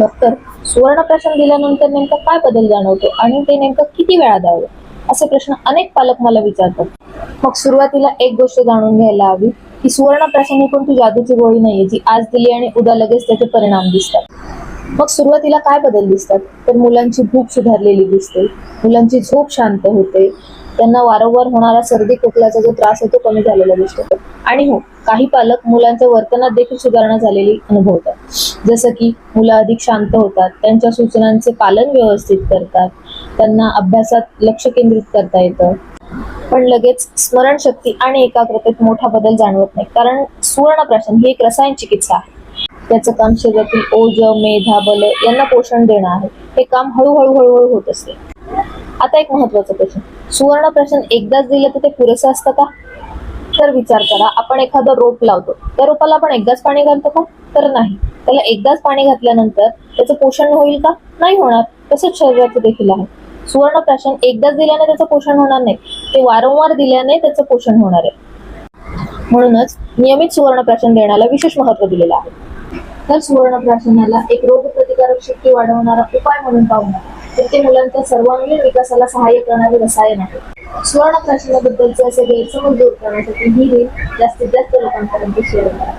Doctor, Suvarnaprashan दिल्यानंतर नेमका काय बदल जाणवतो आणि ते नेमकं किती वेळा द्यावं, असे प्रश्न अनेक पालक मला विचारतात. मग सुरुवातीला एक गोष्ट जाणून घ्यायला हवी की सुवर्णप्राशन ही कोणती जादूची गोळी नाहीये जी आज दिली आणि उद्या लगेच त्याचे परिणाम दिसतात. मग सुरुवातीला काय बदल दिसतात तर मुलांची भूक सुधारलेली दिसते, मुलांची झोप शांत होते, त्यांना वारंवार होणारा सर्दी खोकल्याचा जो त्रास आहे तो कमी झालेला दिसतो. आणि हो, काही पालक मुलांच्या वर्तनात देखील सुधारणा झालेली अनुभवतात. जसं की मुलं अधिक शांत होतात, त्यांच्या सूचनांचे पालन व्यवस्थित करतात, त्यांना अभ्यासात लक्ष केंद्रित करता येतं. पण लगेच स्मरणशक्ती आणि एकाग्रतेत मोठा बदल जाणवत नाही, कारण सुवर्णप्राशन ही एक रसायन चिकित्सा आहे. त्याचं काम शरीरातील ओज, मेधा, बल यांना पोषण देणं आहे. हे काम हळूहळू हळूहळू होत असते. आता एक महत्वाचा प्रश्न, सुवर्णप्राशन एकदाच दिलं तर ते पुरेसं असतं का? तर विचार करा, आपण एखादं रोप लावतो, त्या रोपाला आपण एकदाच पाणी घालतो का? तर नाही. त्याला एकदाच पाणी घातल्यानंतर त्याचं पोषण होईल का? नाही होणार. तसंच शरीराचं देखील आहे. सुवर्णप्राशन एकदाच दिल्याने त्याचं पोषण होणार नाही, ते वारंवार दिल्याने त्याचं पोषण होणार आहे. म्हणूनच नियमित सुवर्णप्राशन देण्याला विशेष महत्त्व दिलेलं आहे. तर सुवर्णप्राशनाला एक रोगप्रतिकारक शक्ती वाढवणारा उपाय म्हणून पाहू नये, तर ते मुलांच्या सर्वांगीण विकासाला सहाय्य करणारे रसायन आहे. सुवर्णप्राशनाबद्दलचे असे गैरसमज दूर करण्यासाठी ही रील जास्तीत जास्त लोकांपर्यंत शेअर करा.